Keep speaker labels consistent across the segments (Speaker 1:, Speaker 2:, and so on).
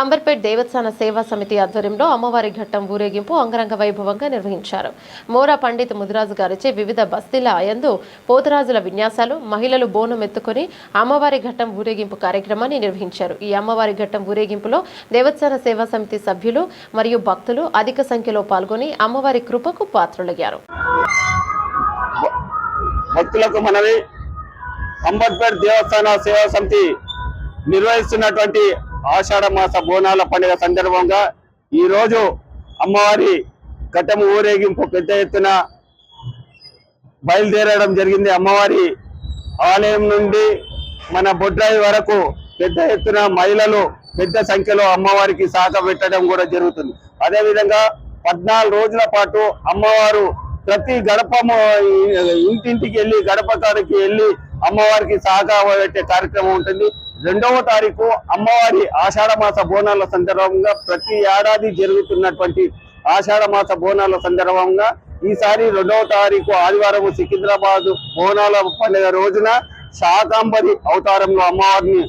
Speaker 1: అంబర్పేట్ దేవస్థాన సేవా సమితి ఆధ్వర్యంలో అమ్మవారి ఘట్టం ఊరేగింపు అంగరంగ వైభవంగా నిర్వహించారు. మోరా పండిత్ ముదిరాజు గారిచే వివిధ బస్తీల యందు పోతరాజుల విన్యాసాలు, మహిళలు బోనం ఎత్తుకొని అమ్మవారి ఘట్టం ఊరేగింపు కార్యక్రమాన్ని నిర్వహించారు. ఈ అమ్మవారి ఘట్టం ఊరేగింపులో దేవస్థాన సేవా సమితి సభ్యులు మరియు భక్తులు అధిక సంఖ్యలో పాల్గొని అమ్మవారి కృపకు పాత్రులయ్యారు.
Speaker 2: భక్తులకు మనవి, అంబర్పేట్ దేవస్థాన సేవా సమితి నిర్వహిస్తున్నటువంటి ఆషాఢ మాస బోనాల పండుగ సందర్భంగా ఈ రోజు అమ్మవారి ఘట్టం ఊరేగింపు పెద్ద ఎత్తున బయలుదేరడం జరిగింది. అమ్మవారి ఆలయం నుండి మన బొడ్రాయి వరకు పెద్ద ఎత్తున మహిళలు పెద్ద సంఖ్యలో అమ్మవారికి సాగ పెట్టడం కూడా జరుగుతుంది. అదేవిధంగా 14 రోజుల పాటు అమ్మవారు ప్రతి గడప ఇంటింటికి వెళ్ళి గడప కాడికి వెళ్ళి అమ్మవారికి సాగా పెట్టే కార్యక్రమం ఉంటుంది. 2వ తారీఖు అమ్మవారి ఆషాఢ మాస బోనాల సందర్భంగా ప్రతి ఏడాది జరుగుతున్నటువంటి ఆషాఢ మాస బోనాల సందర్భంగా ఈసారి 2వ తారీఖు ఆదివారం సికింద్రాబాద్ బోనాల పండుగ రోజున శాకాంబరి అవతారంలో అమ్మవారిని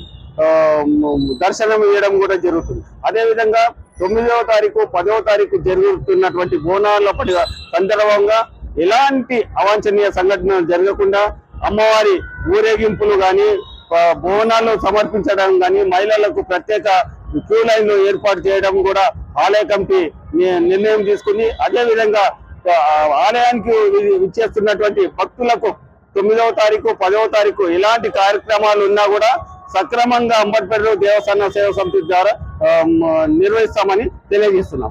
Speaker 2: దర్శనం ఇవ్వడం కూడా జరుగుతుంది. అదేవిధంగా 9వ తారీఖు 10వ తారీఖు జరుగుతున్నటువంటి బోనాల పండుగ సందర్భంగా ఎలాంటి అవాంఛనీయ సంఘటనలు జరగకుండా అమ్మవారి ఊరేగింపులు కానీ బోనాలు సమర్పించడం కానీ మహిళలకు ప్రత్యేక క్యూ లైన్లు ఏర్పాటు చేయడం కూడా ఆలయ కమిటీ నిర్ణయం తీసుకుంది. అదేవిధంగా ఆలయానికి ఇచ్చేస్తున్నటువంటి భక్తులకు 9వ తారీఖు 10వ తారీఖు ఎలాంటి కార్యక్రమాలు ఉన్నా కూడా సక్రమంగా అంబర్పేట దేవస్థాన సేవా సమితి ద్వారా నిర్వహిస్తామని తెలియజేస్తున్నాం.